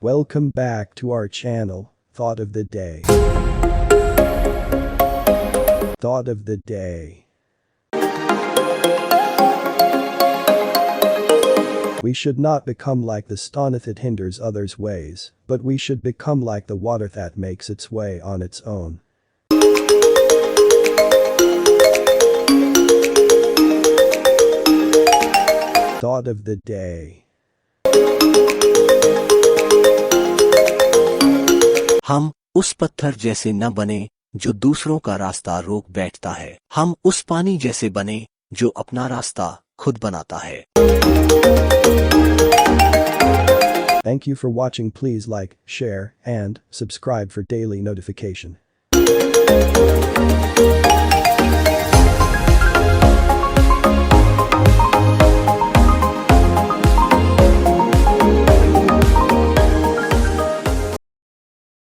Welcome back to our channel, Thought of the Day. Thought of the Day. We should not become like the stone that hinders others' ways, but we should become like the water that makes its way on its own. Thought of the Day. हम उस पत्थर जैसे न बने जो दूसरों का रास्ता रोक बैठता है। हम उस पानी जैसे बने जो अपना रास्ता खुद बनाता है। Thank you for watching. Please like, share, and subscribe for daily notification.